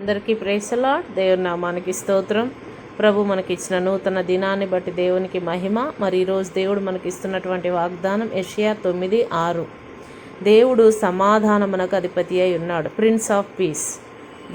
అందరికీ praise the lord. దేవుని నామానికి స్తోత్రం. ప్రభు మనకిచ్చిన నూతన దినాన్ని బట్టి దేవునికి మహిమ. మరి ఈరోజు దేవుడు మనకిస్తున్నటువంటి వాగ్దానం యెషయా 9:6. దేవుడు సమాధానమునకు అధిపతి అయి ఉన్నాడు, ప్రిన్స్ ఆఫ్ పీస్.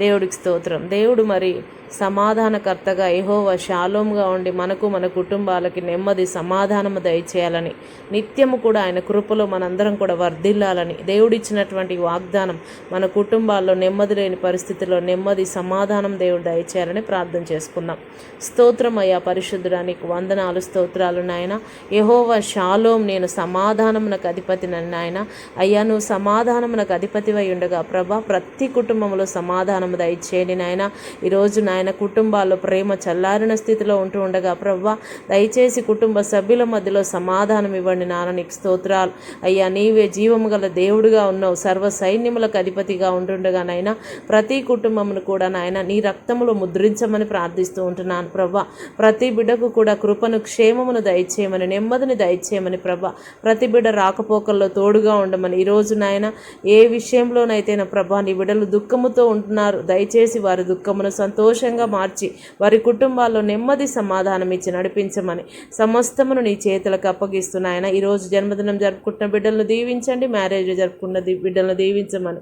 దేవుడికి స్తోత్రం. దేవుడు మరి సమాధానకర్తగా యెహోవా షాలోమ్గా ఉండి మనకు మన కుటుంబాలకి నెమ్మది సమాధానము దయచేయాలని, నిత్యము కూడా ఆయన కృపలో మనందరం కూడా వర్ధిల్లాలని దేవుడిచ్చినటువంటి వాగ్దానం మన కుటుంబాల్లో నెమ్మది లేని పరిస్థితిలో నెమ్మది సమాధానం దేవుడు దయచేయాలని ప్రార్థన చేసుకుందాం. స్తోత్రం అయ్యా పరిశుద్ధుడానికి వందనాలు, స్తోత్రాలు నాయన. యెహోవా షాలోమ్, నేను సమాధానమునకు అధిపతిని నాయన. అయ్యా నువ్వు సమాధానమునకు అధిపతివై ఉండగా ప్రభా ప్రతి కుటుంబంలో సమాధానము దయచేయండి నాయన. ఈరోజు నాయన కుటుంబాల్లో ప్రేమ చల్లారిన స్థితిలో ఉంటూ ఉండగా ప్రభా దయచేసి కుటుంబ సభ్యుల మధ్యలో సమాధానం ఇవ్వండి నాన్న. నీకు స్తోత్రాలు అయ్యా. నీవే జీవము గల దేవుడుగా ఉన్నావు, సర్వ సైన్యములకు అధిపతిగా ఉంటుండగా నాయన ప్రతి కుటుంబమును కూడా నాయన నీ రక్తములో ముద్రించమని ప్రార్థిస్తూ ఉంటున్నాను ప్రభా. ప్రతి బిడ్డకు కూడా కృపను క్షేమమును దయచేయమని, నెమ్మదిని దయచేయమని ప్రభా. ప్రతి బిడ్డ రాకపోకల్లో తోడుగా ఉండమని ఈరోజు నాయన ఏ విషయంలోనైతే ప్రభా నీ బిడ్డలు దుఃఖముతో ఉంటున్నారు, దయచేసి వారి దుఃఖమును సంతోషంగా మార్చి వారి కుటుంబాల్లో నెమ్మది సమాధానం ఇచ్చి నడిపించమని సమస్తమును నీ చేతులకు అప్పగిస్తున్నాయన. ఈరోజు జన్మదినం జరుపుకుంటున్న బిడ్డలను దీవించండి, మ్యారేజ్ జరుపుకున్న బిడ్డలను దీవించమని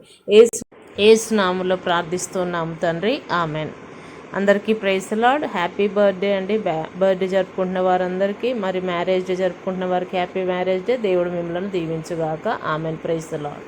యేసు నామములో ప్రార్థిస్తున్నాము తండ్రి, ఆమెన్. అందరికీ praise the Lord. Happy birthday అండి. బర్త్డే జరుపుకుంటున్న వారందరికీ, మరి మ్యారేజ్ డే జరుపుకుంటున్న వారికి హ్యాపీ మ్యారేజ్ డే. దేవుడు మిమ్మల్ని దీవించుగాక. ఆమెన్. Praise the lord.